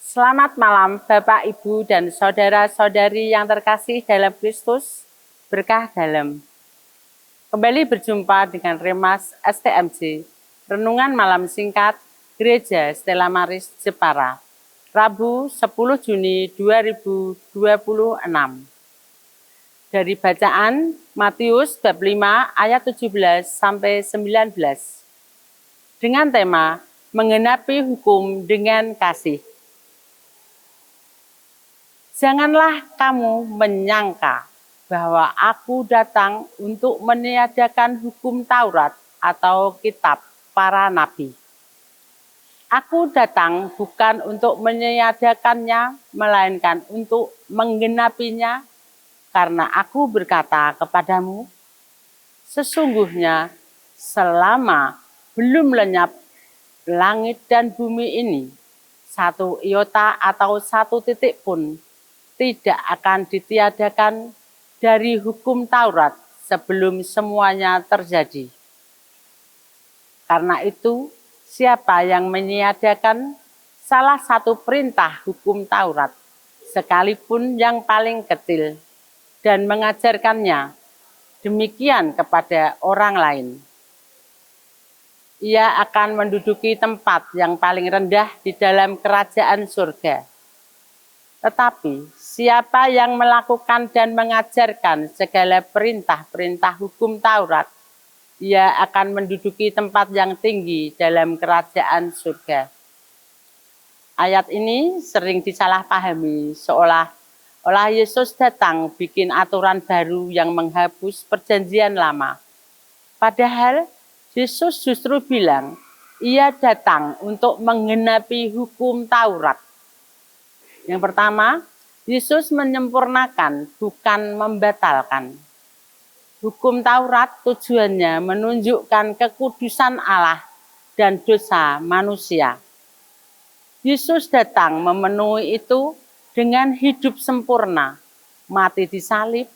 Selamat malam Bapak, Ibu, dan saudara-saudari yang terkasih dalam Kristus, berkah dalam. Kembali berjumpa dengan Remas STMJ, Renungan Malam Singkat Gereja Stella Maris Jepara, Rabu 10 Juni 2026. Dari bacaan Matius bab 5 ayat 17 sampai 19. Dengan tema menggenapi hukum dengan kasih. Janganlah kamu menyangka bahwa aku datang untuk meniadakan hukum Taurat atau kitab para nabi. Aku datang bukan untuk meniadakannya, melainkan untuk menggenapinya, karena aku berkata kepadamu, sesungguhnya selama belum lenyap langit dan bumi ini, satu iota atau satu titik pun tidak akan ditiadakan dari hukum Taurat sebelum semuanya terjadi. Karena itu, siapa yang meniadakan salah satu perintah hukum Taurat, sekalipun yang paling kecil, dan mengajarkannya demikian kepada orang lain, ia akan menduduki tempat yang paling rendah di dalam kerajaan surga. Tetapi siapa yang melakukan dan mengajarkan segala perintah-perintah hukum Taurat, ia akan menduduki tempat yang tinggi dalam kerajaan surga. Ayat ini sering disalahpahami seolah Yesus datang bikin aturan baru yang menghapus perjanjian lama. Padahal Yesus justru bilang, ia datang untuk menggenapi hukum Taurat. Yang pertama, Yesus menyempurnakan, bukan membatalkan. Hukum Taurat tujuannya menunjukkan kekudusan Allah dan dosa manusia. Yesus datang memenuhi itu dengan hidup sempurna, mati di salib,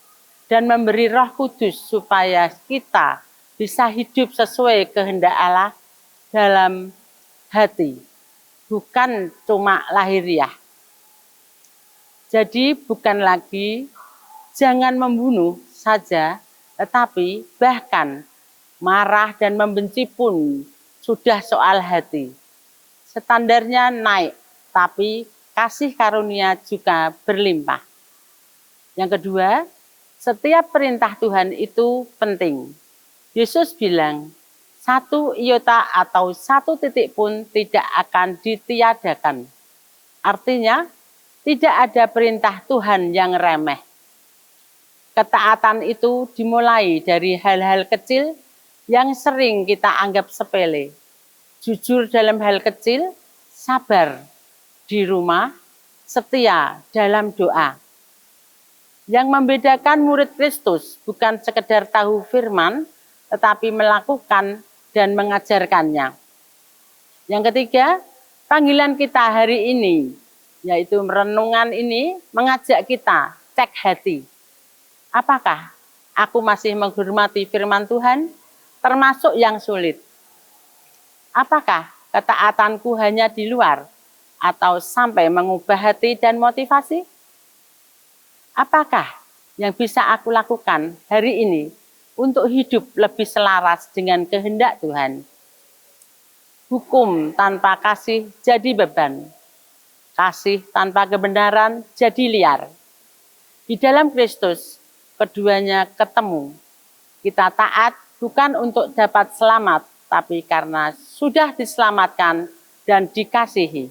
dan memberi Roh Kudus supaya kita bisa hidup sesuai kehendak Allah dalam hati, bukan cuma lahiriah. Jadi bukan lagi jangan membunuh saja, tetapi bahkan marah dan membenci pun sudah soal hati. Standarnya naik, tapi kasih karunia juga berlimpah. Yang kedua, setiap perintah Tuhan itu penting. Yesus bilang, satu iota atau satu titik pun tidak akan ditiadakan. Artinya, tidak ada perintah Tuhan yang remeh. Ketaatan itu dimulai dari hal-hal kecil yang sering kita anggap sepele. Jujur dalam hal kecil, sabar di rumah, setia dalam doa. Yang membedakan murid Kristus bukan sekedar tahu firman, tetapi melakukan dan mengajarkannya. Yang ketiga, panggilan kita hari ini, yaitu renungan ini mengajak kita cek hati. Apakah aku masih menghormati firman Tuhan, termasuk yang sulit? Apakah ketaatanku hanya di luar atau sampai mengubah hati dan motivasi? Apakah yang bisa aku lakukan hari ini untuk hidup lebih selaras dengan kehendak Tuhan? Hukum tanpa kasih jadi beban. Kasih tanpa kebenaran jadi liar. Di dalam Kristus, keduanya ketemu. Kita taat bukan untuk dapat selamat, tapi karena sudah diselamatkan dan dikasihi.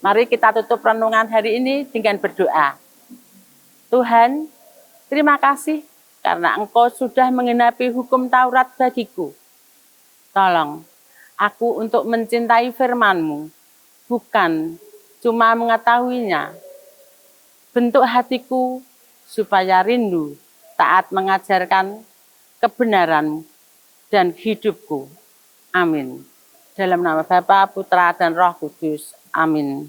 Mari kita tutup renungan hari ini dengan berdoa. Tuhan, terima kasih karena Engkau sudah menggenapi hukum Taurat bagiku. Tolong aku untuk mencintai firman-Mu, bukan cuma mengetahuinya. Bentuk hatiku supaya rindu taat mengajarkan kebenaran dan hidupku. Amin. Dalam nama Bapa, Putra, dan Roh Kudus. Amin.